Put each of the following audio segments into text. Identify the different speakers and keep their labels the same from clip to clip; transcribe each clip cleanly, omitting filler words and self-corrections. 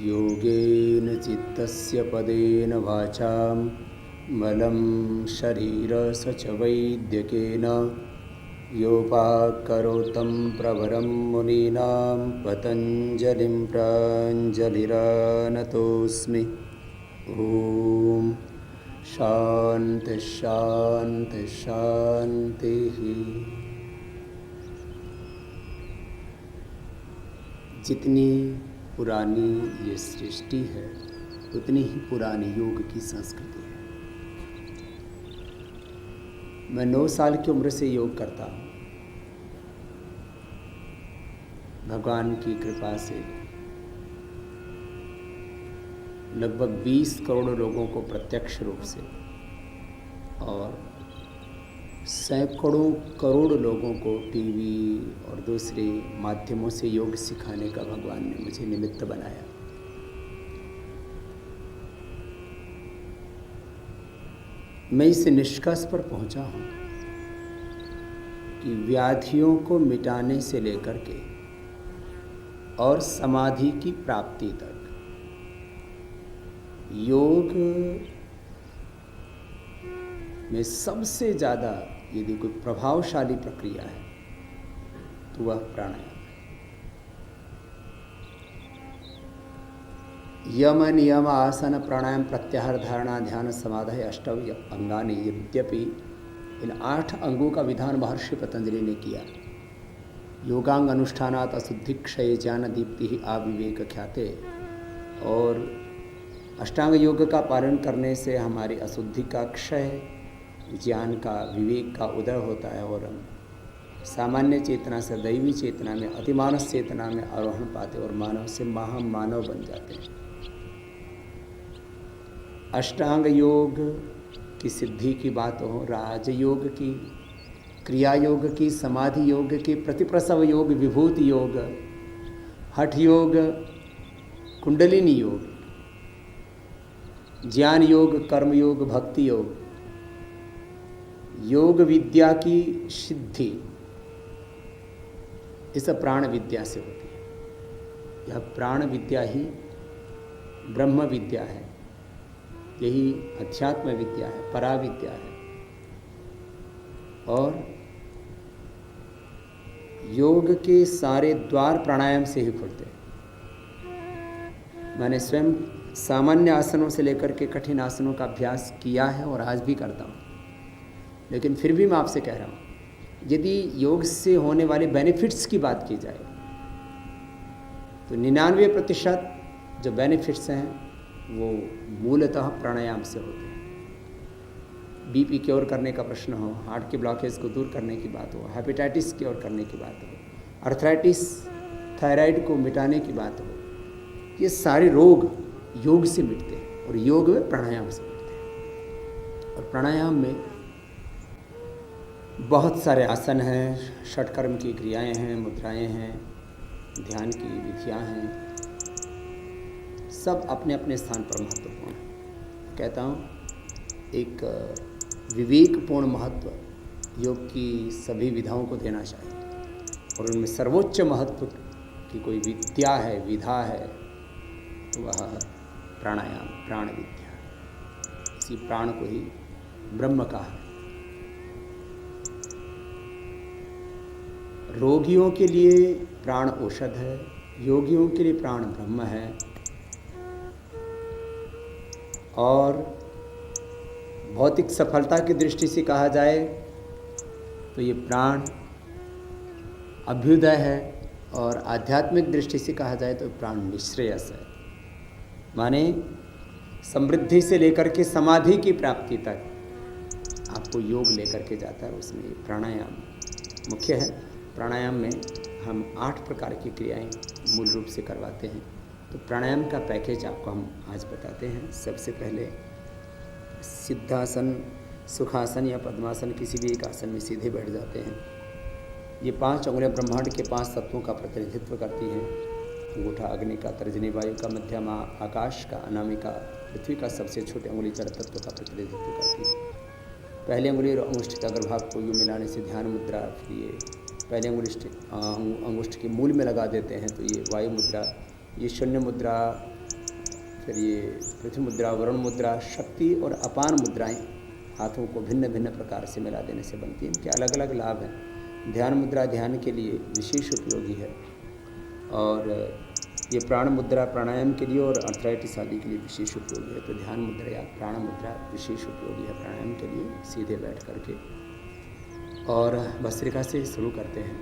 Speaker 1: योगेन चित्तस्य पदेन वाचां मलं शरीरस्य च वैद्यकेन योपाकरोतं प्रवरं मुनीनां पतञ्जलिं प्राञ्जलिरानतोऽस्मि। ॐ शान्ति शान्ति शान्तिः। जितनी पुरानी ये सृष्टि है उतनी ही पुरानी योग की संस्कृति है। मैं 9 साल की उम्र से योग करता हूँ। भगवान की कृपा से लगभग 20 करोड़ लोगों को प्रत्यक्ष रूप से और सैकड़ों करोड़ लोगों को टीवी और दूसरे माध्यमों से योग सिखाने का भगवान ने मुझे निमित्त बनाया। मैं इस निष्कर्ष पर पहुंचा हूं कि व्याधियों को मिटाने से लेकर के और समाधि की प्राप्ति तक योग में सबसे ज़्यादा यदि कोई प्रभावशाली प्रक्रिया है तो वह प्राणायाम है। यम नियम आसन प्राणायाम प्रत्याहार धारणा ध्यान समाधि अष्टव अंगानि, यद्यपि इन 8 अंगों का विधान महर्षि पतंजलि ने किया। योगांग अनुष्ठानात् अशुद्धि क्षय ज्ञान दीप्ति आविवेक ख्याते, और अष्टांग योग का पालन करने से हमारी अशुद्धि का क्षय, ज्ञान का, विवेक का उदय होता है और हम सामान्य चेतना से दैवी चेतना में, अतिमानस चेतना में आरोहण पाते और मानव से महामानव बन जाते हैं। अष्टांग योग की सिद्धि की बात हो, राजयोग की, क्रिया योग की, समाधि योग की, प्रतिप्रसव योग, विभूति योग, हठ योग, कुंडलिनी योग, ज्ञान योग, कर्म योग, भक्ति योग, योग विद्या की सिद्धि इस प्राण विद्या से होती है। यह प्राण विद्या ही ब्रह्म विद्या है, यही अध्यात्म विद्या है, पराविद्या है। और योग के सारे द्वार प्राणायाम से ही खुलते हैं। मैंने स्वयं सामान्य आसनों से लेकर के कठिन आसनों का अभ्यास किया है और आज भी करता हूँ, लेकिन फिर भी मैं आपसे कह रहा हूँ, यदि योग से होने वाले बेनिफिट्स की बात की जाए तो 99% जो बेनिफिट्स हैं वो मूलतः प्राणायाम से होते हैं। बीपी क्योर करने का प्रश्न हो, हार्ट के ब्लॉकेज को दूर करने की बात हो, हेपेटाइटिस क्योर करने की बात हो, अर्थराइटिस, थायराइड को मिटाने की बात हो, ये सारे रोग योग से मिटते हैं और योग में प्राणायाम से मिटते हैं। और प्राणायाम में बहुत सारे आसन हैं, षटकर्म की क्रियाएं हैं, मुद्राएं हैं, ध्यान की विधियां हैं, सब अपने अपने स्थान पर महत्वपूर्ण है। कहता हूँ एक विवेकपूर्ण महत्व योग की सभी विधाओं को देना चाहिए और उनमें सर्वोच्च महत्व की कोई विद्या है, विधा है तो वह प्राणायाम, प्राण विद्या। इसी प्राण को ही ब्रह्म कहा है। रोगियों के लिए प्राण औषध है, योगियों के लिए प्राण ब्रह्म है। और भौतिक सफलता की दृष्टि से कहा जाए तो ये प्राण अभ्युदय है और आध्यात्मिक दृष्टि से कहा जाए तो प्राण निःश्रेयस है। माने समृद्धि से लेकर के समाधि की प्राप्ति तक आपको योग लेकर के जाता है, उसमें प्राणायाम मुख्य है। प्राणायाम में हम 8 प्रकार की क्रियाएं मूल रूप से करवाते हैं। तो प्राणायाम का पैकेज आपको हम आज बताते हैं। सबसे पहले सिद्धासन, सुखासन या पद्मासन, किसी भी एक आसन में सीधे बैठ जाते हैं। ये 5 उंगलियां ब्रह्मांड के 5 तत्वों का प्रतिनिधित्व करती हैं। अंगूठा अग्नि का, तर्जनी वायु का, मध्यमा आकाश का, अनामिका पृथ्वी का, सबसे छोटे उंगली जल तत्व का प्रतिनिधित्व करती है। पहले अंगुली और अंगुष्ठ के अग्रभाग को यूँ मिलाने से ध्यान मुद्रा, फिर ये पहले अंगुष्ठ के मूल में लगा देते हैं तो ये वायु मुद्रा, ये शून्य मुद्रा, फिर ये पृथ्वी मुद्रा, वरुण मुद्रा, शक्ति और अपान मुद्राएं हाथों को भिन्न भिन्न प्रकार से मिला देने से बनती हैं। इनके अलग अलग लाभ हैं। ध्यान मुद्रा ध्यान के लिए विशेष उपयोगी है, और ये प्राण मुद्रा प्राणायाम के लिए और अर्थराइटिस आदि के लिए विशेष उपयोगी है। तो ध्यान मुद्रा या प्राण मुद्रा विशेष उपयोगी है प्राणायाम के लिए, सीधे बैठ करके। और भस्त्रिका से शुरू करते हैं।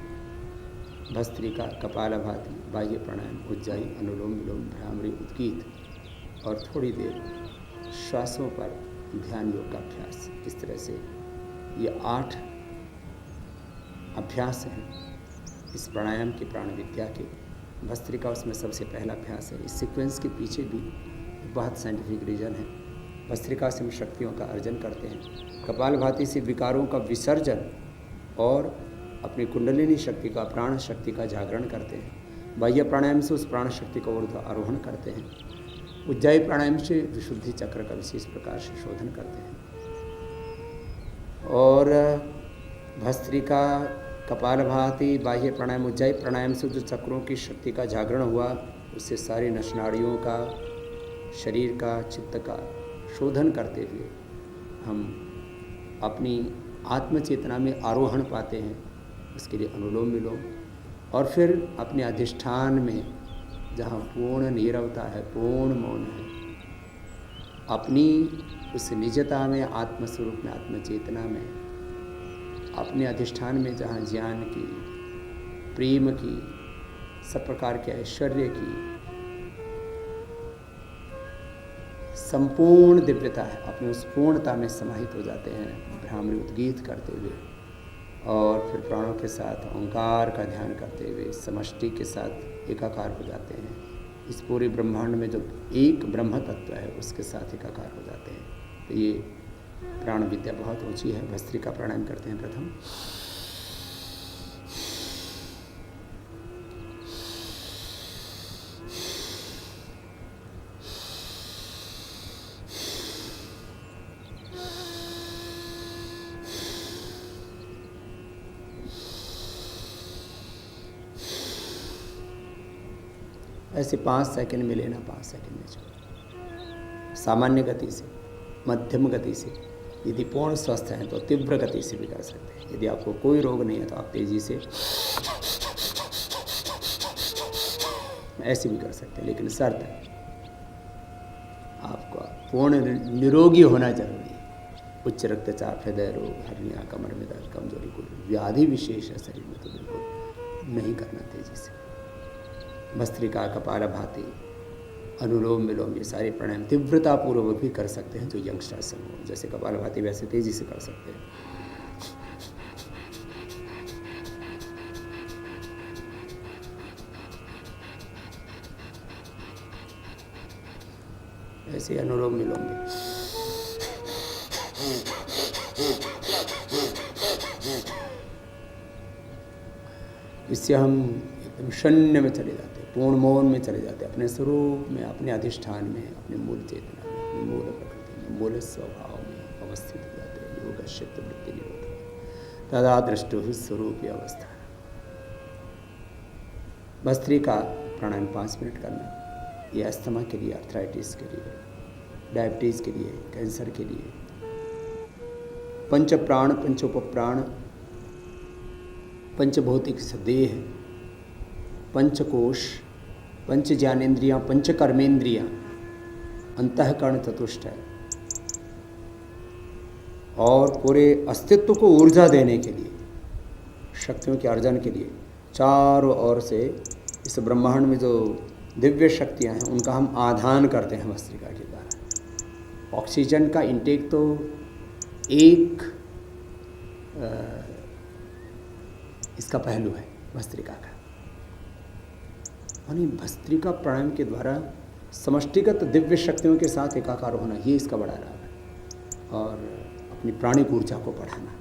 Speaker 1: भस्त्रिका, कपालभाति, बाह्य प्राणायाम, उज्जाई, अनुलोम विलोम, भ्रामरी, उद्गीत, और थोड़ी देर श्वासों पर ध्यान योग का अभ्यास। इस तरह से ये 8 अभ्यास हैं इस प्राणायाम के, प्राण विद्या के। भस्त्रिका उसमें सबसे पहला अभ्यास है। इस सीक्वेंस के पीछे भी बहुत साइंटिफिक रीज़न है। भस्त्रिका से हम शक्तियों का अर्जन करते हैं। कपालभाति से विकारों का विसर्जन और अपनी कुंडलिनी शक्ति का, प्राण शक्ति का जागरण करते हैं। बाह्य प्राणायाम से उस प्राण शक्ति का ऊर्ध्व आरोहण करते हैं। उज्जाई प्राणायाम से विशुद्धि चक्र का विशेष प्रकार से शोधन करते हैं। और भस्त्रिका, कपालभाति, बाह्य प्राणायाम, उज्जाई प्राणायाम से जो चक्रों की शक्ति का जागरण हुआ, उससे सारी नसनाड़ियों का, शरीर का, चित्त का शोधन करते हुए हम अपनी आत्मचेतना में आरोहण पाते हैं। उसके लिए अनुलोम विलोम, और फिर अपने अधिष्ठान में जहाँ पूर्ण नीरवता है, पूर्ण मौन है, अपनी उस निजता में, आत्मस्वरूप में, आत्मचेतना में, अपने अधिष्ठान में जहाँ ज्ञान की, प्रेम की, सब प्रकार के ऐश्वर्य की संपूर्ण दिव्यता है, अपने उस पूर्णता में समाहित हो जाते हैं भ्रामरी उद्गीत करते हुए। और फिर प्राणों के साथ ओंकार का ध्यान करते हुए समष्टि के साथ एकाकार हो जाते हैं। इस पूरे ब्रह्मांड में जो एक ब्रह्म तत्व है उसके साथ एकाकार हो जाते हैं। तो ये प्राण विद्या बहुत ऊंची है। भस्त्रिका प्राणायाम करते हैं प्रथम। ऐसे 5 सेकंड में लेना, 5 सेकंड में छोड़ना। सामान्य गति से, मध्यम गति से, यदि पूर्ण स्वस्थ हैं तो तीव्र गति से भी कर सकते हैं। यदि आपको कोई रोग नहीं है तो आप तेज़ी से ऐसे भी कर सकते हैं, लेकिन शर्त है आपका पूर्ण निरोगी होना जरूरी है। उच्च रक्तचाप, हृदय रोग, हर्निया, कमर में दर्द, कमजोरी, कोई व्याधि विशेष है शरीर में तो बिल्कुल नहीं करना तेज़ी से। भस्त्रिका, कपालभाति, अनुलोम विलोम, ये सारे प्राणायाम तीव्रतापूर्वक भी कर सकते हैं जो यंगस्टर्स हैं। जैसे कपालभाति वैसे तेजी से कर सकते हैं। ऐसे अनुलोम विलोम भी। इससे हम एकदम शून्य में चले जाते हैं, पूर्ण मौन में चले जाते हैं, अपने स्वरूप में, अपने अधिष्ठान में, अपने मूल चेतना में, अपनी मूल प्रकृति में, मूल स्वभाव में अवस्थित हो जाते हैं। योग चित्त वृत्ति निरोध तदा दृष्टु स्वरूप अवस्था। भस्त्रिका प्राणायाम 5 मिनट करना। ये अस्थमा के लिए, अर्थराइटिस के लिए, डायबिटीज़ के लिए, कैंसर के लिए। पंच प्राण, पंचोपप्राण, पंचभौतिक देह, पंचकोश, पंच ज्ञानेन्द्रियाँ, पंच कर्मेंद्रियाँ, अंतःकरण चतुष्ट है, और पूरे अस्तित्व को ऊर्जा देने के लिए, शक्तियों के अर्जन के लिए चारों ओर से इस ब्रह्मांड में जो दिव्य शक्तियाँ हैं उनका हम आधान करते हैं भस्त्रिका के द्वारा। ऑक्सीजन का इंटेक तो एक इसका पहलू है भस्त्रिका का। यानी भस्त्रिका प्राणायाम के द्वारा समष्टिगत दिव्य शक्तियों के साथ एकाकार होना, ये इसका बड़ा लाभ है। और अपनी प्राणिक ऊर्जा को बढ़ाना।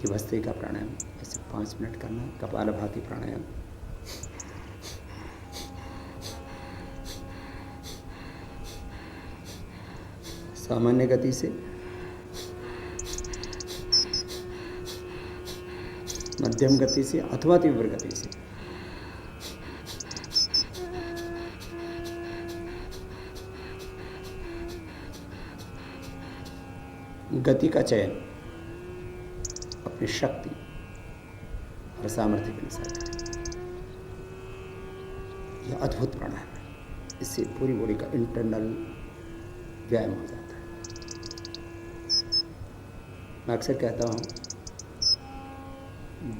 Speaker 1: कि भस्त्रिका प्राणायाम ऐसे 5 मिनट करना। कपालभाति प्राणायाम सामान्य गति से, मध्यम गति से अथवा तीव्र गति से। गति का चयन अपनी शक्ति और सामर्थ्य के अनुसार करें। यह अद्भुत प्राणायाम है। इससे पूरी बॉडी का इंटरनल व्यायाम हो जाता है। मैं अक्सर कहता हूँ,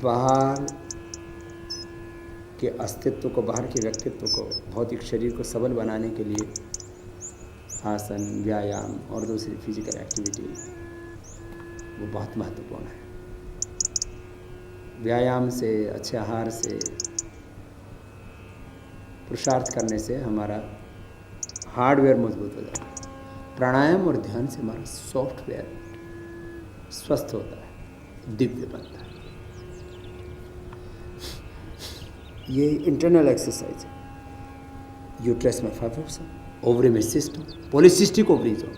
Speaker 1: बाहर के अस्तित्व को, बाहर के व्यक्तित्व को, भौतिक शरीर को सबल बनाने के लिए आसन, व्यायाम और दूसरी फिजिकल एक्टिविटी वो बहुत महत्वपूर्ण है। व्यायाम से, अच्छे आहार से, पुरुषार्थ करने से हमारा हार्डवेयर मजबूत हो जाता है। प्राणायाम और ध्यान से हमारा सॉफ्टवेयर स्वस्थ होता है, दिव्य बनता है। ये इंटरनल एक्सरसाइज है। यूट्रस में फाइब्रोस, ओवरी में सिस्ट, पॉलीसिस्टिक ओवरीज हो,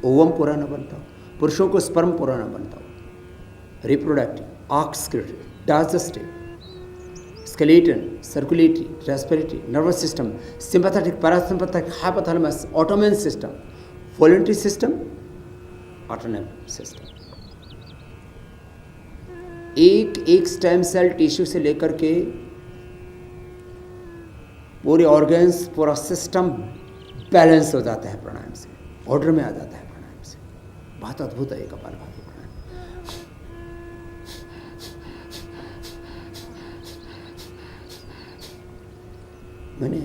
Speaker 1: ओवम पूरा न बनता हो, पुरुषों को स्पर्म पूरा न बनता हो, reproductive, excretive, digestive, skeleton, circulatory, respiratory, nervous system, sympathetic, parasympathetic, hypothalamus, autoimmune system, voluntary system, autonomic system. एक स्टेम सेल टिश्यू से लेकर के पूरे ऑर्गन्स, पूरा सिस्टम बैलेंस हो जाता है प्राणायाम से, ऑर्डर में आ जाता है प्राणायाम से। बहुत अद्भुत है ये कपालभाति प्राणायाम। मैंने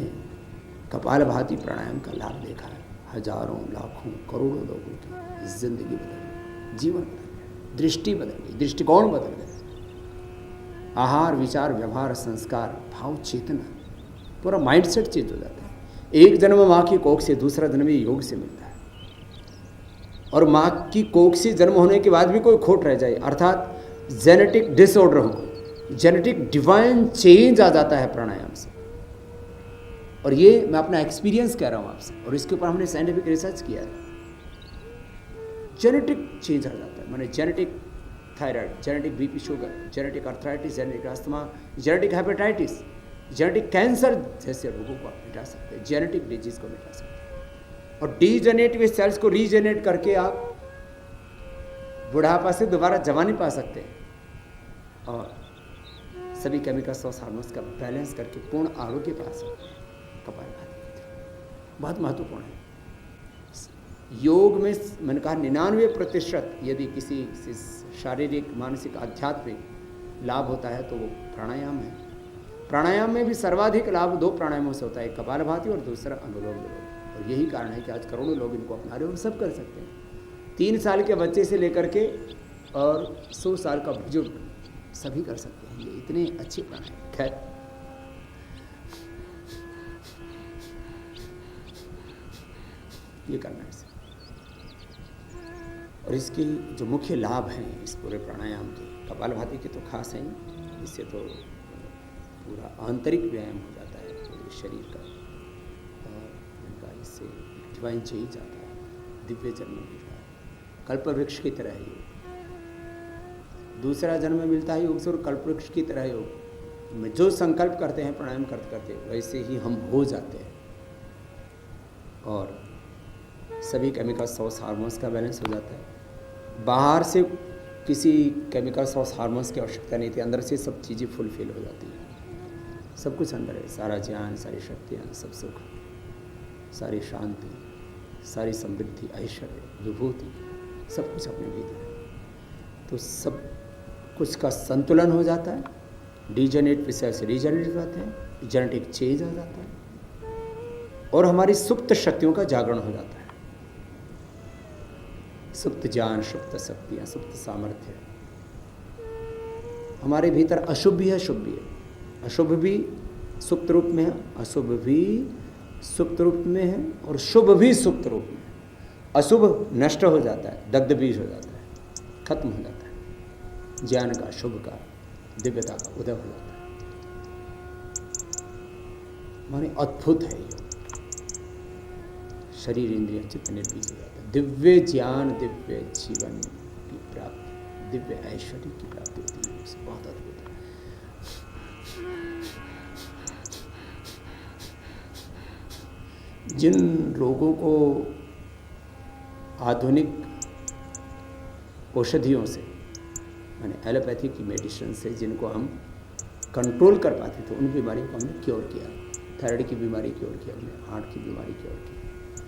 Speaker 1: कपालभाति प्राणायाम का लाभ देखा है। हजारों, लाखों, करोड़ों लोगों की जिंदगी बदल गई, जीवन बदल गया, दृष्टि बदल गई, दृष्टिकोण बदल गए। आहार, विचार, व्यवहार, संस्कार, भाव, चेतना, पूरा माइंडसेट चेंज हो जाता है। एक जन्म माँ की कोख से, दूसरा जन्म ये योग से मिलता है। और माँ की कोख से जन्म होने के बाद भी कोई खोट रह जाए, अर्थात जेनेटिक डिसऑर्डर हो, जेनेटिक डिवाइन चेंज आ जाता है प्राणायाम से। और ये मैं अपना एक्सपीरियंस कह रहा हूँ आपसे, और इसके ऊपर हमने साइंटिफिक रिसर्च किया है। जेनेटिक चेंज आ जाता है, माने genetic thyroid, genetic BP sugar, genetic arthritis, genetic asthma, genetic hepatitis, genetic cancer जैसे रोगों को आप मिटा सकते हैं, जेनेटिक डिजीज को मिटा सकते हैं। और डीजेनेरेटिव सेल्स को रीजेनरेट करके आप बुढ़ापा से दोबारा जवानी पा सकते हैं, और सभी केमिकल्स और हार्मोन्स का बैलेंस करके पूर्ण आरोग्य पा सकते हैं। कपालभाति बहुत महत्वपूर्ण है। योग में मैंने कहा 99% यदि किसी शारीरिक, मानसिक, आध्यात्मिक लाभ होता है तो वो प्राणायाम है। प्राणायाम में भी सर्वाधिक लाभ 2 प्राणायामों से होता है, एक कपालभाति और दूसरा अनुलोम विलोम। और यही कारण है कि आज करोड़ों लोग इनको अपना रहे हैं और सब कर सकते हैं। 3 साल के बच्चे से लेकर के और 100 साल का बुजुर्ग सभी कर सकते हैं। ये इतने अच्छे प्राणायाम। खैर, ये करना है। और इसके जो मुख्य लाभ हैं इस पूरे प्राणायाम के, कपालभाति के तो खास हैं, इससे तो पूरा आंतरिक व्यायाम हो जाता है पूरे शरीर का, और इनका इससे डिवाइन चेंज आता है, दिव्य जन्म मिलता है, कल्प वृक्ष की तरह योग, दूसरा जन्म मिलता है योग से, और कल्प वृक्ष की तरह योग में जो संकल्प करते हैं प्राणायाम करते करते वैसे ही हम हो जाते हैं। और सभी केमिकल्स और हार्मोन्स का बैलेंस हो जाता है। बाहर से किसी केमिकल्स और हार्मोन्स की आवश्यकता नहीं थी, अंदर से सब चीज़ें फुलफिल हो जाती हैं। सब कुछ अंदर है, सारा ज्ञान, सारी शक्तियाँ, सब सुख, सारी शांति, सारी समृद्धि, ऐश्वर्य, विभूति, सब कुछ अपने भीतर है। तो सब कुछ का संतुलन हो जाता है, डीजेनेरेट विषय से रीजेनेरेट हो जाते हैं, जेनेटिक चेंज आ जाता है, और हमारी सुप्त शक्तियों का जागरण हो जाता है। सुप्त ज्ञान, सुप्त शक्तियाँ, सुप्त सामर्थ्य हमारे भीतर अशुभ भी है, शुभ भी है। अशुभ भी सुप्त रूप में है, अशुभ भी सुप्त रूप में है, और शुभ भी सुप्त रूप में है। अशुभ नष्ट हो जाता है, दग्ध बीज हो जाता है, खत्म हो जाता है। ज्ञान का, शुभ का, दिव्यता का उदय हो जाता है। माने अद्भुत है योग। शरीर, इंद्रिय, चित्त निर्बीज हो जाता है। दिव्य ज्ञान, दिव्य जीवन की प्राप्ति, दिव्य ऐश्वर्य की प्राप्ति होती है। बहुत अद्भुत है। जिन लोगों को आधुनिक औषधियों से, मैंने एलोपैथी की मेडिसिन से जिनको हम कंट्रोल कर पाते थे, उन बीमारियों को हमने क्योर किया। थायराइड की बीमारी क्योर किया हमने, हार्ट की बीमारी क्योर की,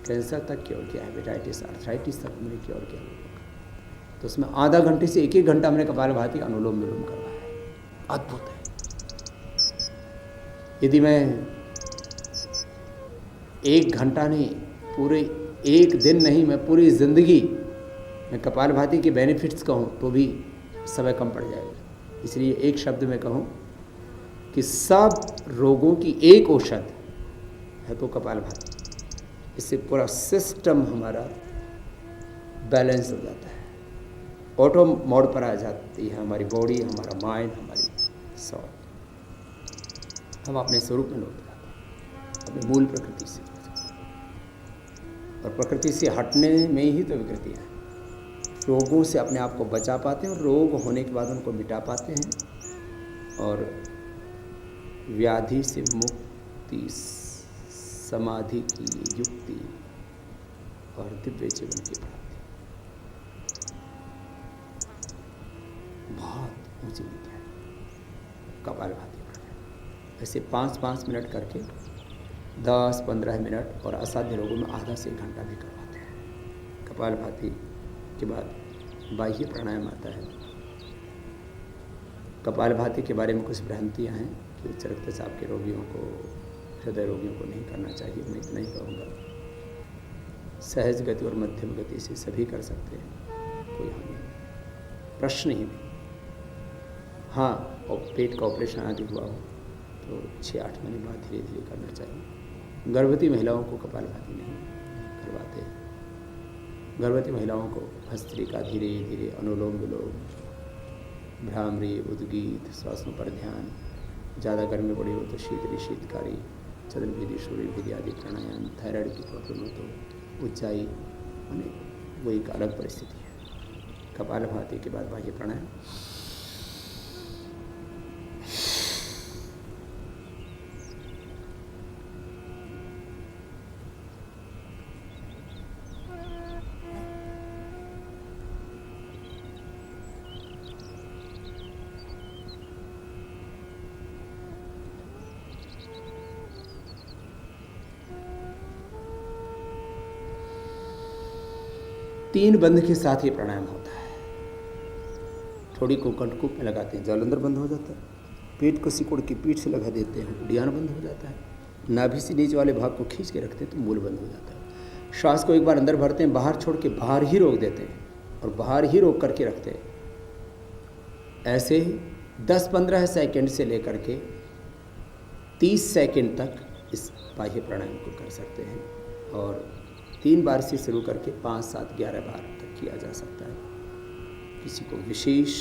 Speaker 1: कैंसर तक क्योर किया, हेपेटाइटिस, आर्थराइटिस तक हमने क्योर किया लोगों का। तो उसमें आधा घंटे से 1-1 घंटा हमने कपालभाति अनुलोम विलोम करवाया है। अद्भुत है। यदि मैं 1 घंटा नहीं, पूरे 1 दिन नहीं, मैं पूरी ज़िंदगी मैं कपालभाति के बेनिफिट्स कहूँ तो भी समय कम पड़ जाएगा। इसलिए एक शब्द में कहूँ कि सब रोगों की एक औषध है तो कपालभाति। इससे पूरा सिस्टम हमारा बैलेंस हो जाता है, ऑटो मोड पर आ जाती है हमारी बॉडी, हमारा माइंड, हमारी सोल। हम अपने स्वरूप में लौट जाते हैं, अपने मूल प्रकृति से। और प्रकृति से हटने में ही तो विकृति है। रोगों से अपने आप को बचा पाते हैं और रोग होने के बाद उनको मिटा पाते हैं, और व्याधि से मुक्ति, समाधि की युक्ति और दिव्य जीवन की प्राप्ति बहुत ऊंची विद्या है कपालभाति प्राणायाम। ऐसे 5-5 मिनट करके 10-15 मिनट, और असाध्य रोगों में आधा से 1 घंटा भी करवाते हैं। कपालभाति के बाद बाह्य प्राणायाम आता है। कपालभाति के बारे में कुछ भ्रांतियाँ हैं कि उच्च रक्तचाप के रोगियों को, हृदय रोगियों को नहीं करना चाहिए। मैं इतना ही कहूँगा, सहज गति और मध्यम गति से सभी कर सकते हैं, कोई हानि नहीं, प्रश्न ही नहीं। हाँ, और पेट का ऑपरेशन आदि हुआ हो तो 6-8 महीने बाद धीरे धीरे करना चाहिए। गर्भवती महिलाओं को कपालभाति नहीं करवाते। गर्भवती महिलाओं को भस्त्रिका, धीरे धीरे अनुलोम विलोम, भ्रामरी, उद्गीत, श्वासों पर ध्यान, ज़्यादा गर्मी पड़ी हो तो शीतली, शीतकारी, चंद्रभेदी, सूर्यभेदी आदि प्राणायाम, थायराइड की प्रॉब्लम हो तो उच्चाई, वो एक अलग परिस्थिति है। कपालभाति के बाद बाह्य प्राणायाम। तीन बंद के साथ ये प्राणायाम होता है। थोड़ी को कंठकूप में लगाते हैं, जल अंदर बंद हो जाता है। पेट को सिकुड़ के पीठ से लगा देते हैं, उड़ियान बंद हो जाता है। नाभि से नीचे वाले भाग को खींच के रखते हैं तो मूल बंद हो जाता है। श्वास को एक बार अंदर भरते हैं, बाहर छोड़ के बाहर ही रोक देते हैं और बाहर ही रोक करके रखते हैं। ऐसे ही 10-15 सेकंड से लेकर के 30 सेकंड तक इस बाह्य प्राणायाम को कर सकते हैं, और 3 बार से शुरू करके 5, 7, 11 बार तक किया जा सकता है। किसी को विशेष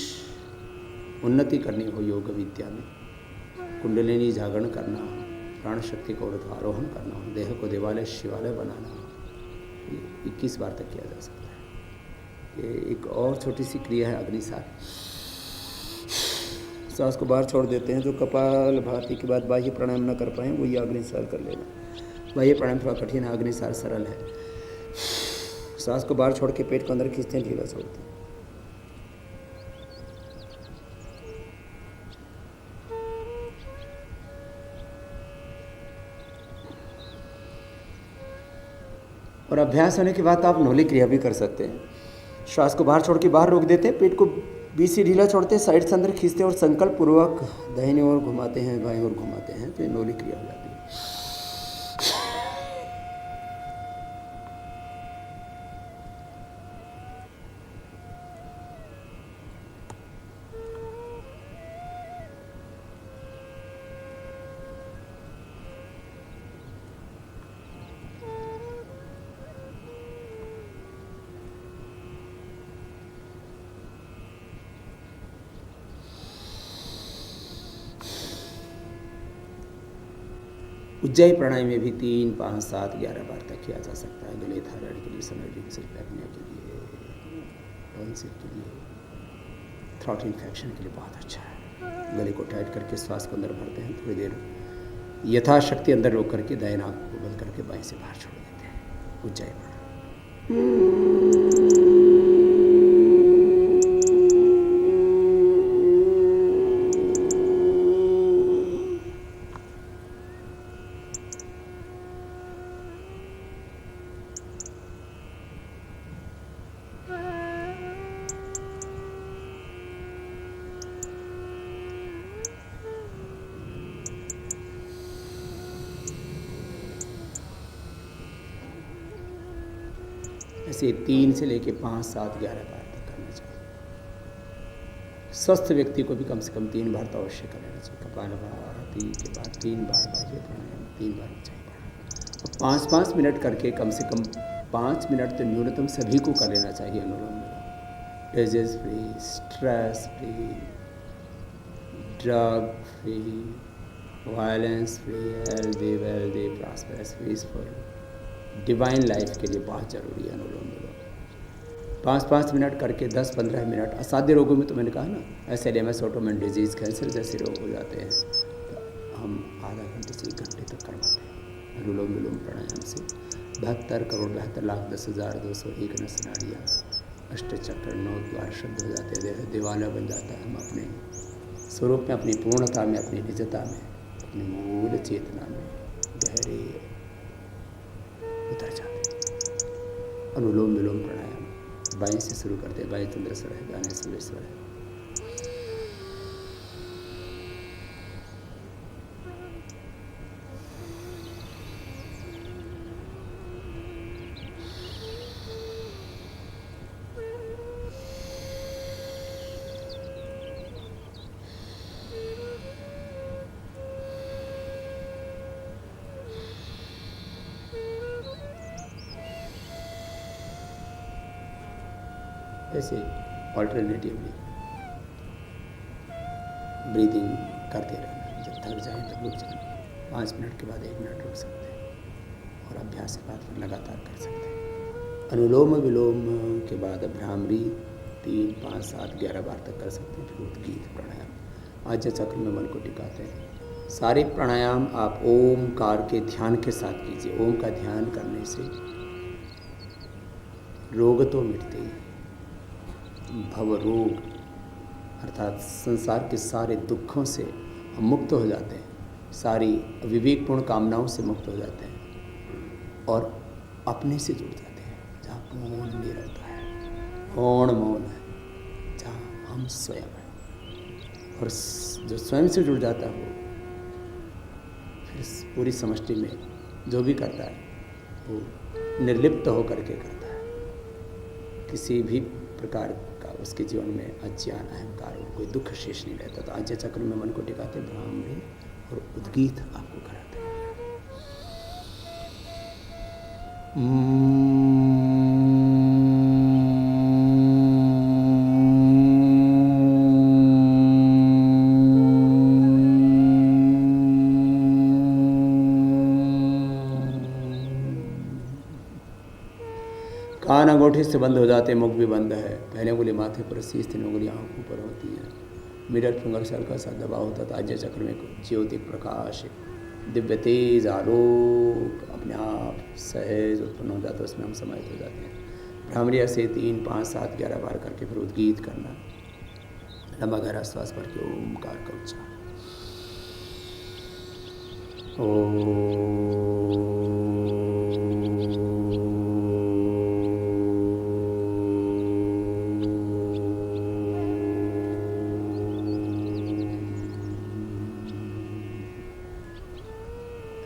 Speaker 1: उन्नति करनी हो योग विद्या में, कुंडलिनी जागरण करना हो, प्राण शक्ति को ऊर्ध्वारोहण करना हो, देह को देवालय शिवालय बनाना हो, ये 21 बार तक किया जा सकता है। ये एक और छोटी सी क्रिया है अग्निसार। सांस को बाहर छोड़ देते हैं। जो कपालभाति के बाद बाह्य प्राणायाम न कर पाएँ वो ये अग्निसार कर लेना। बाह्य प्राणायाम थोड़ा कठिन है, अग्निसार सरल है। सांस को बाहर छोड़ के पेट को अंदर खींचते हैं, ढीला छोड़ते हैं। और अभ्यास होने के बाद आप नौली क्रिया भी कर सकते हैं। श्वास को बाहर छोड़ के बाहर रोक देते हैं, पेट को बीच से ढीला छोड़ते हैं, साइड से अंदर खींचते हैं और संकल्प पूर्वक दाहिनी ओर घुमाते हैं, बाएं ओर घुमाते हैं, तो ये नौली क्रिया हो जाती है। उज्जाई प्राणायाम में भी 3, 5, 7, 11 बार तक किया जा सकता है। गले, थायराइड के लिए, समर्जिंग सिर्फ एपनिया के लिए, टॉन्सिल के लिए, थ्रॉट इन्फेक्शन के लिए बहुत अच्छा है। गले को टाइट करके श्वास को अंदर भरते हैं, थोड़ी देर यथाशक्ति अंदर रोक करके दाएं नाक को बंद करके बाएं से बाहर छोड़ देते हैं। उज्जाई प्राणायाम। ऐसे 3 से लेके 5, 7, 11 बार तक करना चाहिए। स्वस्थ व्यक्ति को भी कम से कम 3 बार तो अवश्य कर लेना चाहिए। कपालभाति के बाद 3 बार बाह्य प्राणायाम, 3 बार ऊंचाई प्राणायाम, और 5-5 मिनट करके कम से कम 5 मिनट तो न्यूनतम सभी को कर लेना चाहिए। Anulom vilom, disease free, stress free, drug free, violence free, healthy wealthy prosperous peaceful divine life के लिए बहुत ज़रूरी है अनुलोम विलोम। 5-5 मिनट करके 10-15 मिनट। असाध्य रोगों में तो मैंने कहा ना, एसएलएमएस, ऑटोइम्यून डिजीज़, कैंसर जैसे रोग हो जाते हैं, तो हम आधा घंटे से 1 घंटे तक करवाते हैं अनुलोम विलोम प्राणायाम से। 72 करोड़ 72 लाख 10,201 नस नाड़ियाँ, अष्टचक्र, 9 द्वार शुद्ध हो जाते हैं, दिवाला बन जाता है। हम अपने स्वरूप में, अपनी पूर्णता में, अपनी निजता में, अपनी मूल चेतना में गहरे उतर जाते हैं। अनुलोम विलोम प्राणायाम बाएं से शुरू करते हैं। बाएं चंद्रेश्वर है, दाएं सूर्येश्वर है। ऐसे ऑल्टरनेटिवली ब्रीदिंग करते रहना। जब थक जाए तब रुक जाए, 5 मिनट के बाद 1 मिनट रुक सकते हैं, और अभ्यास के बाद फिर लगातार कर सकते हैं। अनुलोम विलोम के बाद भ्रामरी 3, 5, 7, 11 बार तक कर सकते हैं। फिर उद्गीत प्राणायाम, आज्य चक्र में मन को टिकाते हैं। सारे प्राणायाम आप ओमकार के ध्यान के साथ कीजिए। ओम का ध्यान करने से रोग तो मिटते ही, भवरोग अर्थात संसार के सारे दुखों से हम मुक्त हो जाते हैं, सारी विवेकपूर्ण कामनाओं से मुक्त हो जाते हैं, और अपने से जुड़ जाते हैं। जहाँ मौन निरंतर है, मौन है, जहाँ हम स्वयं हैं, और जो स्वयं से जुड़ जाता है वो फिर पूरी समष्टि में जो भी करता है वो निर्लिप्त होकर के करता है। किसी भी प्रकार का उसके जीवन में अज्ञान, अहंकार और कोई दुख शेष नहीं रहता। तो आज्य चक्र में मन को टिकाते, भ्रामरी और उद्गीत आपको कराते हैं। कान अंगूठे से बंद हो जाते हैं, मुख भी बंद है। पहले उंगली माथे पर, शीर्ष 3 उंगली आँखों पर होती है। मिडल फिंगर से हल्का सा दबाव होता था। आज्य चक्र में ज्योतिक प्रकाश, दिव्य तेज, आलोक अपने आप सहज उत्पन्न हो जाता है, उसमें हम समाहित हो जाते हैं। भ्रामरी से 3, 5, 7, 11 बार करके फिर उद्गीत करना। लंबा गहरा श्वास भर के ओमकार का उच्चारण।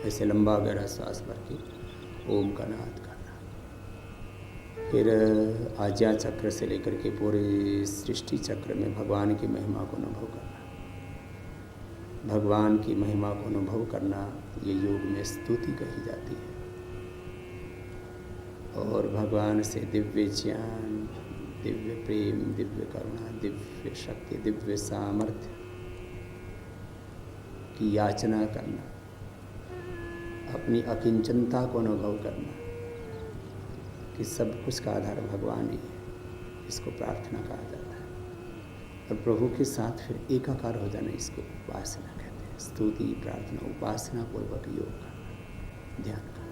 Speaker 1: ऐसे लंबा गहरा सांस भर के ओम का नाद करना। फिर आज्ञा चक्र से लेकर के पूरे सृष्टि चक्र में भगवान की महिमा को अनुभव करना। भगवान की महिमा को अनुभव करना ये योग में स्तुति कही जाती है। और भगवान से दिव्य ज्ञान, दिव्य प्रेम, दिव्य करुणा, दिव्य शक्ति, दिव्य सामर्थ्य की याचना करना। अपनी अकिंचनता को अनुभव करना कि सब कुछ का आधार भगवान ही है, इसको प्रार्थना कहा जाता है। और प्रभु के साथ फिर एकाकार हो जाना, इसको उपासना कहते हैं। स्तुति, प्रार्थना, उपासना पूर्वक योग करना, ध्यान करना।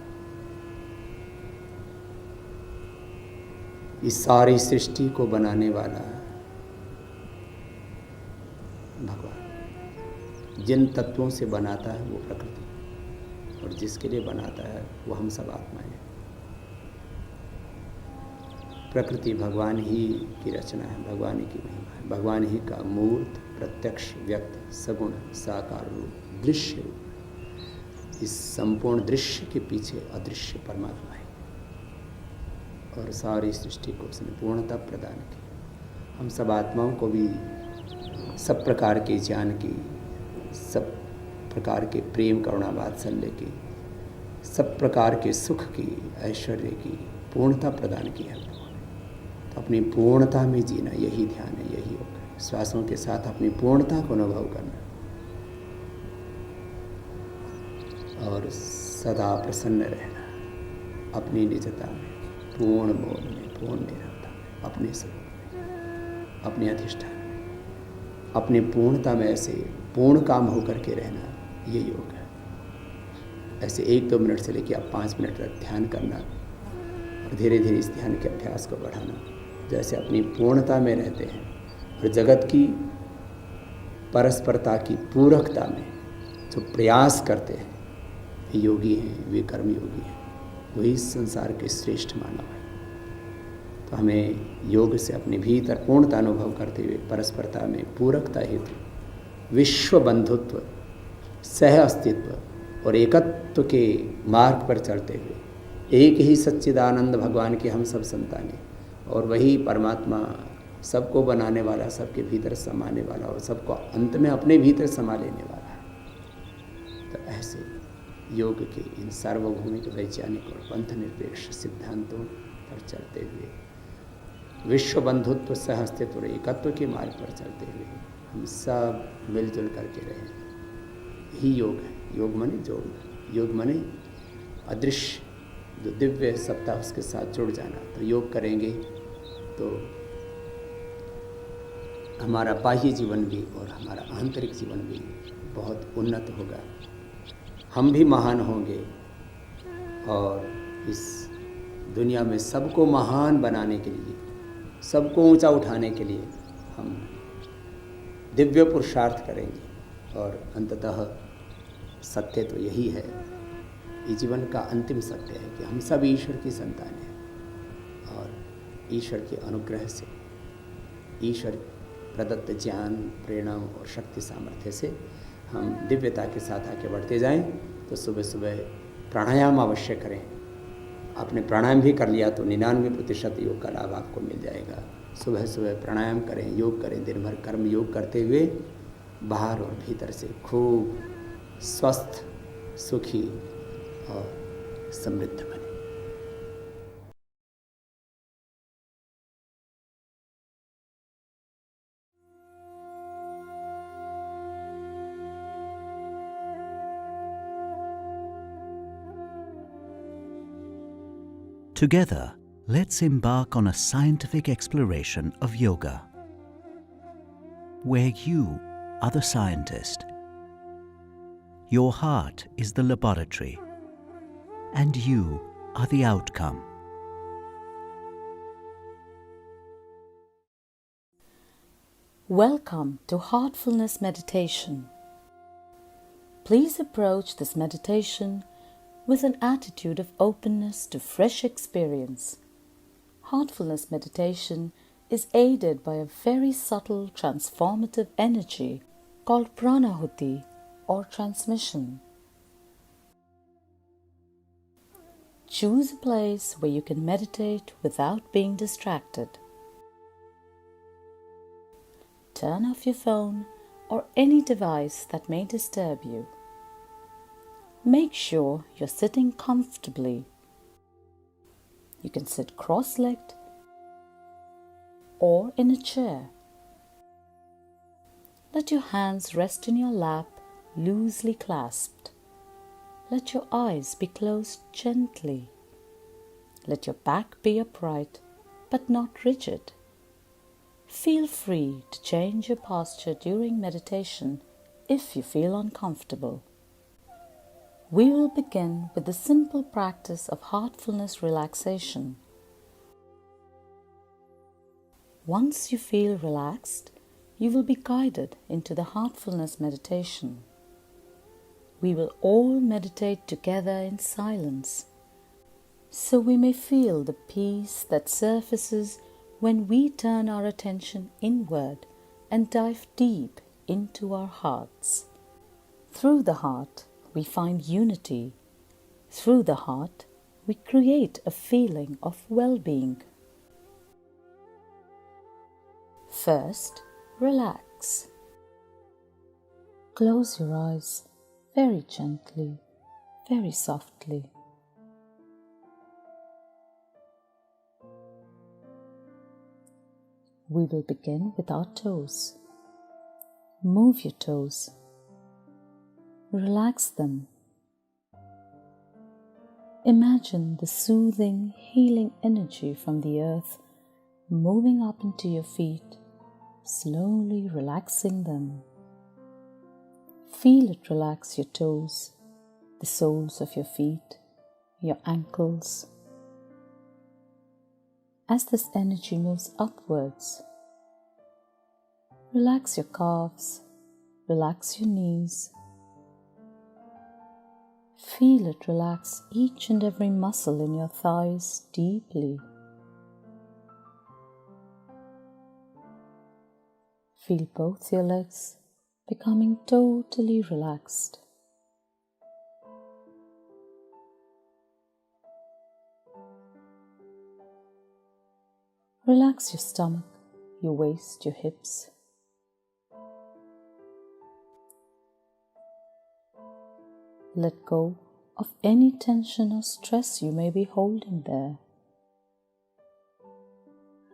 Speaker 1: इस सारी सृष्टि को बनाने वाला भगवान जिन तत्वों से बनाता है वो प्रकृति, और जिसके लिए बनाता है वो हम सब आत्माएं हैं। प्रकृति भगवान ही की रचना है, भगवान ही की महिमा है, भगवान ही का मूर्त, प्रत्यक्ष, व्यक्त, सगुण, साकार रूप, दृश्य रूप। इस संपूर्ण दृश्य के पीछे अदृश्य परमात्मा है, और सारी सृष्टि को उसने पूर्णता प्रदान की। हम सब आत्माओं को भी सब प्रकार के ज्ञान की, सब प्रकार के प्रेम करुणा वात्सल्य की, सब प्रकार के सुख की, ऐश्वर्य की पूर्णता प्रदान की है। तो अपनी पूर्णता में जीना, यही ध्यान है, यही योग है। श्वासों के साथ अपनी पूर्णता को अनुभव करना और सदा प्रसन्न रहना अपनी निजता में, पूर्ण मौन में, पूर्ण निरवता में, अपने स्वरूप में, अपने अधिष्ठान में, अपनी पूर्णता में ऐसे पूर्ण काम होकर के रहना, ये योग है। ऐसे 1-2 मिनट से लेकर आप 5 मिनट तक ध्यान करना और धीरे धीरे इस ध्यान के अभ्यास को बढ़ाना। जैसे अपनी पूर्णता में रहते हैं और जगत की परस्परता की पूरकता में जो प्रयास करते हैं, वे योगी हैं, वे कर्मयोगी हैं, वही इस संसार के श्रेष्ठ मानव है। तो हमें योग से अपने भीतर पूर्णता अनुभव करते हुए परस्परता में पूरकता हेतु विश्व बंधुत्व, सह अस्तित्व और एकत्व के मार्ग पर चलते हुए एक ही सच्चिदानंद भगवान के हम सब संतानें और वही परमात्मा सबको बनाने वाला, सबके भीतर समाने वाला और सबको अंत में अपने भीतर समा लेने वाला है। तो ऐसे योग के इन सार्वभौमिक वैज्ञानिक और पंथ निरपेक्ष सिद्धांतों पर चलते हुए विश्व बंधुत्व, सह अस्तित्व और एकत्व के मार्ग पर चलते हुए हम सब मिलजुल करके रहें, यही योग है। योग माने जोड़ना, योग माने अदृश्य जो दिव्य सत्ता उसके साथ जुड़ जाना। तो योग करेंगे तो हमारा बाह्य जीवन भी और हमारा आंतरिक जीवन भी बहुत उन्नत होगा, हम भी महान होंगे और इस दुनिया में सबको महान बनाने के लिए, सबको ऊंचा उठाने के लिए हम दिव्य पुरुषार्थ करेंगे। और अंततः सत्य तो यही है, ये जीवन का अंतिम सत्य है कि हम सब ईश्वर की संतान हैं और ईश्वर के अनुग्रह से, ईश्वर प्रदत्त ज्ञान, प्रेरणा और शक्ति सामर्थ्य से हम दिव्यता के साथ आगे बढ़ते जाएं। तो सुबह सुबह प्राणायाम अवश्य करें। आपने प्राणायाम भी कर लिया तो 99% योग का लाभ आपको मिल जाएगा। सुबह सुबह प्राणायाम करें, योग करें, दिन भर कर्म योग करते हुए बाहर और भीतर से खूब स्वस्थ, सुखी और समृद्ध बने।
Speaker 2: Together, let's embark on a scientific exploration of yoga, where you are the scientist, your heart is the laboratory, and you are the outcome.
Speaker 3: Welcome to Heartfulness Meditation. Please approach this meditation with an attitude of openness to fresh experience. Heartfulness meditation is aided by a very subtle transformative energy called pranahuti or transmission. Choose a place where you can meditate without being distracted. Turn off your phone or any device that may disturb you. Make sure you're sitting comfortably. You can sit cross-legged or in a chair. Let your hands rest in your lap, loosely clasped. Let your eyes be closed gently. Let your back be upright but not rigid. Feel free to change your posture during meditation if you feel uncomfortable. We will begin with the simple practice of heartfulness relaxation. Once you feel relaxed, you will be guided into the heartfulness meditation. We will all meditate together in silence, so we may feel the peace that surfaces when we turn our attention inward and dive deep into our hearts. Through the heart, we find unity. Through the heart, we create a feeling of well-being. First, relax. Close your eyes very gently, very softly. We will begin with our toes. Move your toes. Relax them. Imagine the soothing, healing energy from the earth moving up into your feet, slowly relaxing them. Feel it relax your toes, the soles of your feet, your ankles. As this energy moves upwards, relax your calves, relax your knees. Feel it relax each and every muscle in your thighs deeply. Feel both your legs becoming totally relaxed. Relax your stomach, your waist, your hips. Let go of any tension or stress you may be holding there.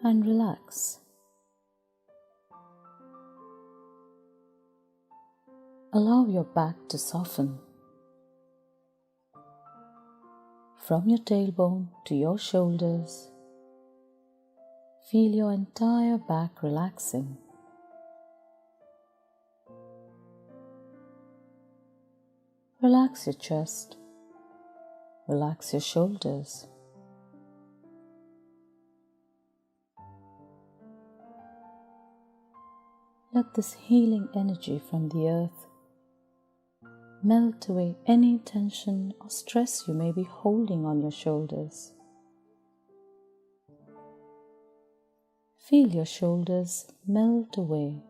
Speaker 3: And relax. Allow your back to soften. From your tailbone to your shoulders, feel your entire back relaxing. Relax your chest. Relax your shoulders. Let this healing energy from the earth melt away any tension or stress you may be holding on your shoulders. Feel your shoulders melt away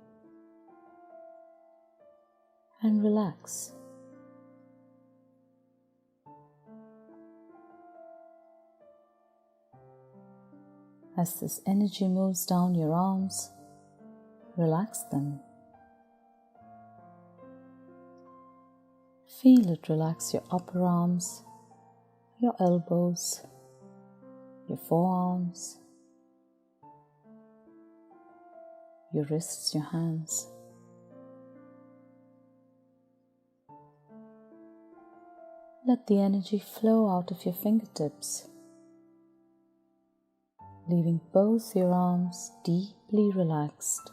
Speaker 3: and relax. As this energy moves down your arms, relax them. Feel it relax your upper arms, your elbows, your forearms, your wrists, your hands. Let the energy flow out of your fingertips, leaving both your arms deeply relaxed.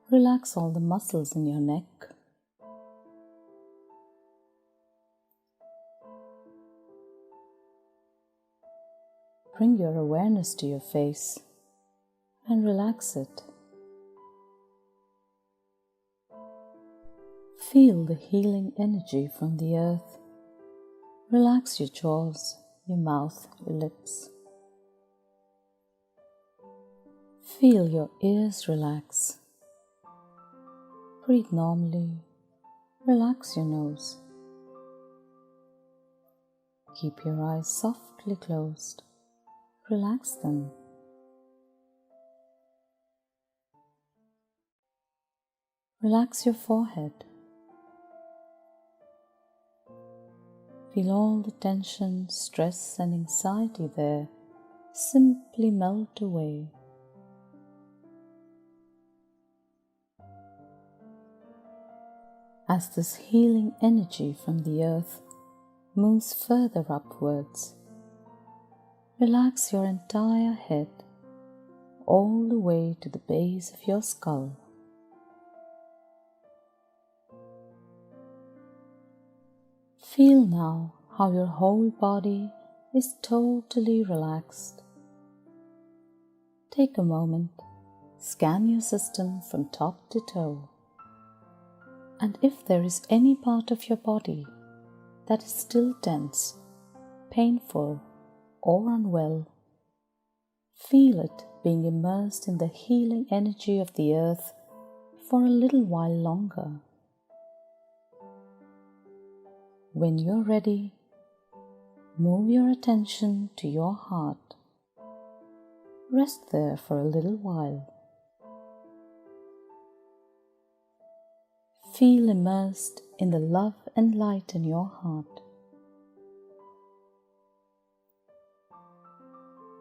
Speaker 3: Relax all the muscles in your neck. Bring your awareness to your face and relax it. Feel the healing energy from the earth. Relax your jaws, your mouth, your lips. Feel your ears relax. Breathe normally. Relax your nose. Keep your eyes softly closed. Relax them. Relax your forehead. Feel all the tension, stress and anxiety there simply melt away. As this healing energy from the earth moves further upwards, relax your entire head all the way to the base of your skull. Feel now how your whole body is totally relaxed. Take a moment, scan your system from top to toe. And if there is any part of your body that is still tense, painful, or unwell, feel it being immersed in the healing energy of the earth for a little while longer. When you're ready, move your attention to your heart. Rest there for a little while. Feel immersed in the love and light in your heart.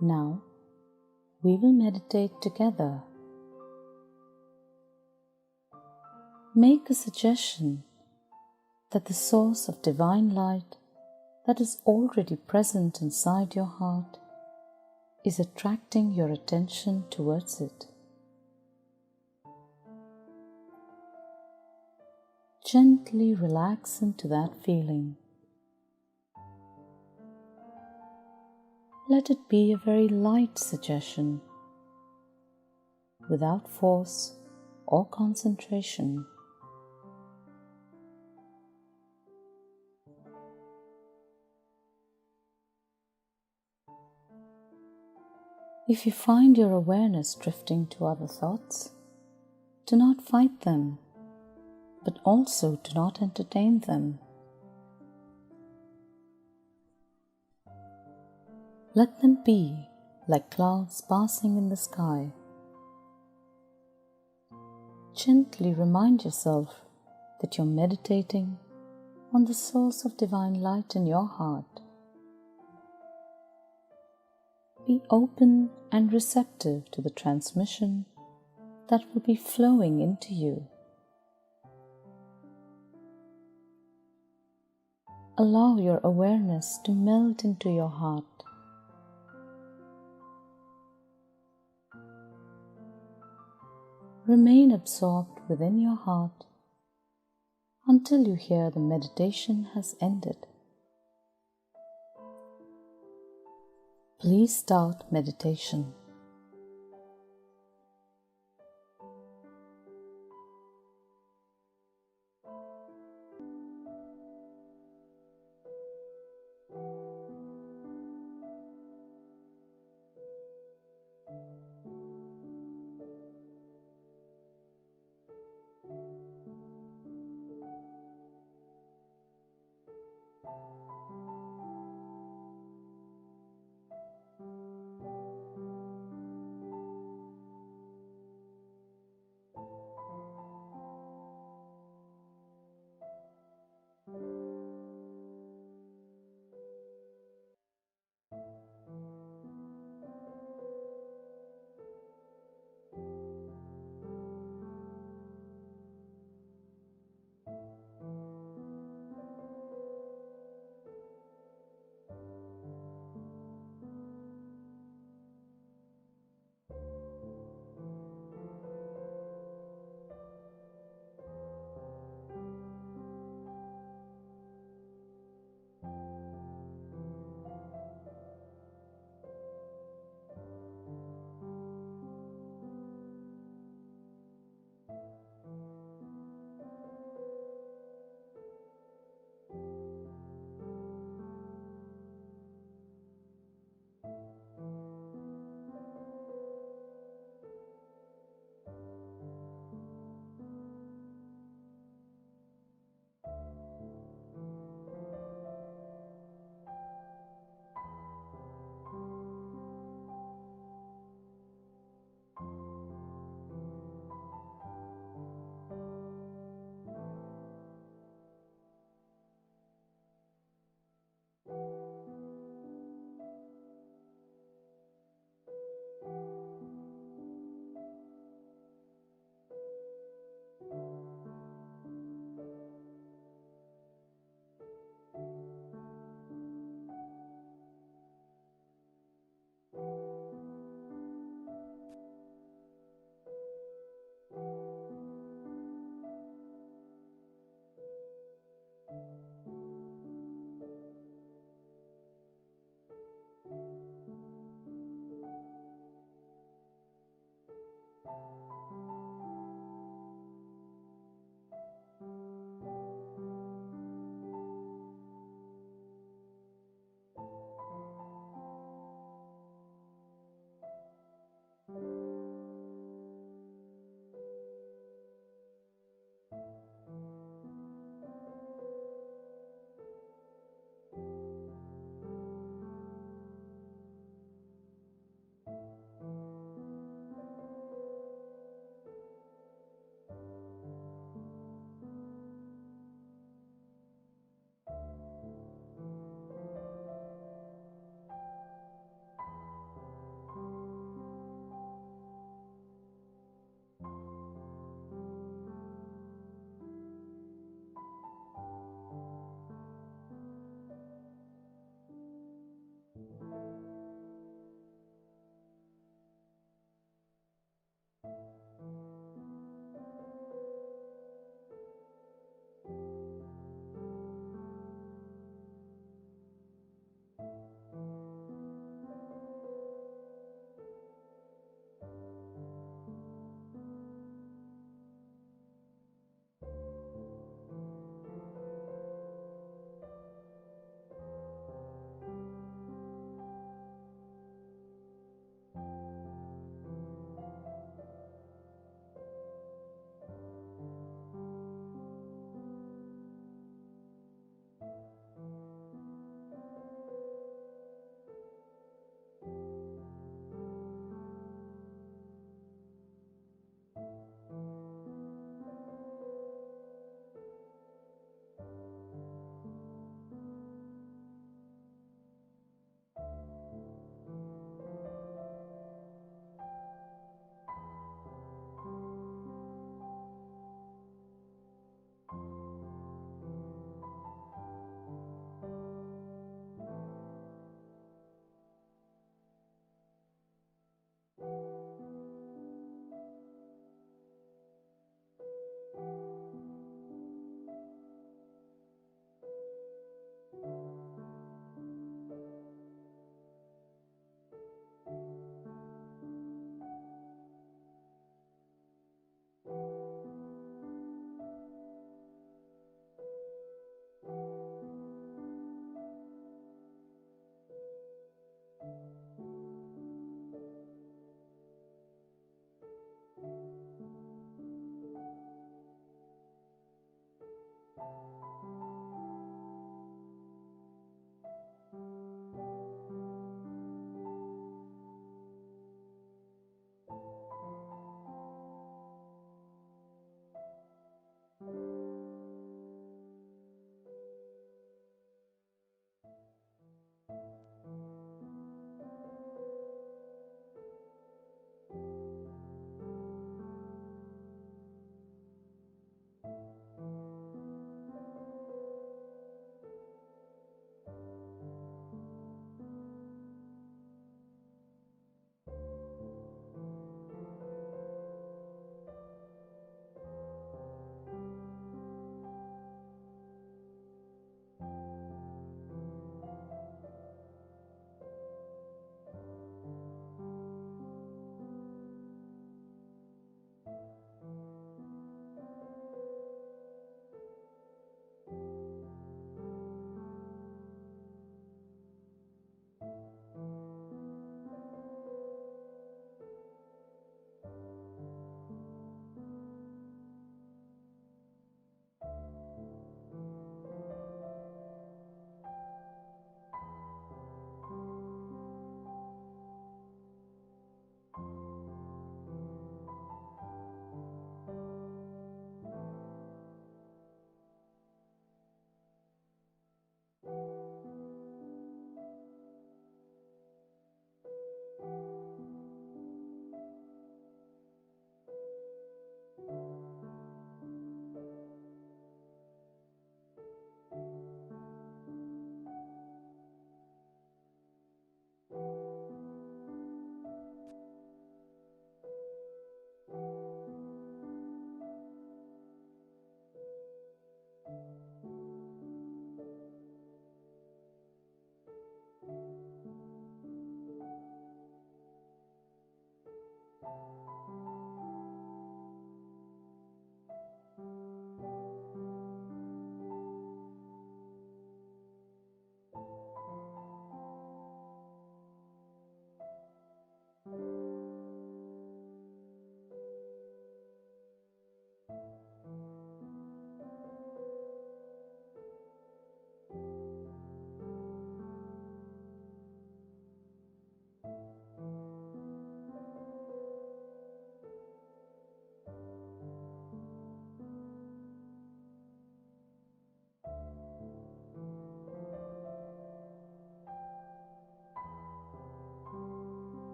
Speaker 3: Now, we will meditate together. Make a suggestion that the source of divine light that is already present inside your heart is attracting your attention towards it. Gently relax into that feeling. Let it be a very light suggestion, without force or concentration. If you find your awareness drifting to other thoughts, do not fight them, but also do not entertain them. Let them be like clouds passing in the sky. Gently remind yourself that you're meditating on the source of divine light in your heart. Be open and receptive to the transmission that will be flowing into you. Allow your awareness to melt into your heart. Remain absorbed within your heart until you hear the meditation has ended. Please start meditation.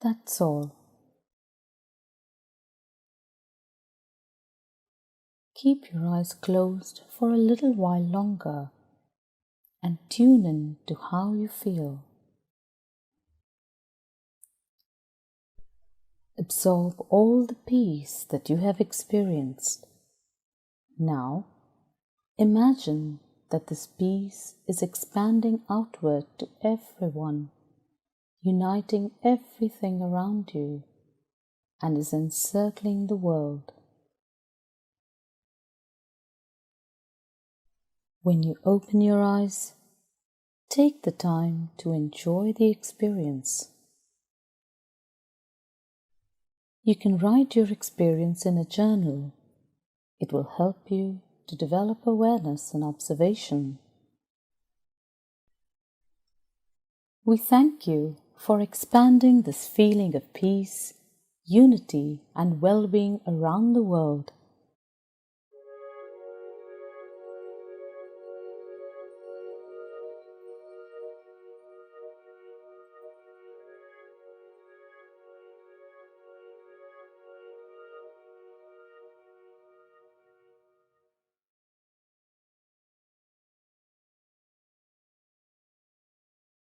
Speaker 3: That's all. Keep your eyes closed for a little while longer and tune in to how you feel. Absorb all the peace that you have experienced. Now, imagine that this peace is expanding outward to everyone, uniting everything around you, and is encircling the world. When you open your eyes, take the time to enjoy the experience. You can write your experience in a journal. It will help you to develop awareness and observation. We thank you for expanding this feeling of peace, unity, and well-being around the world.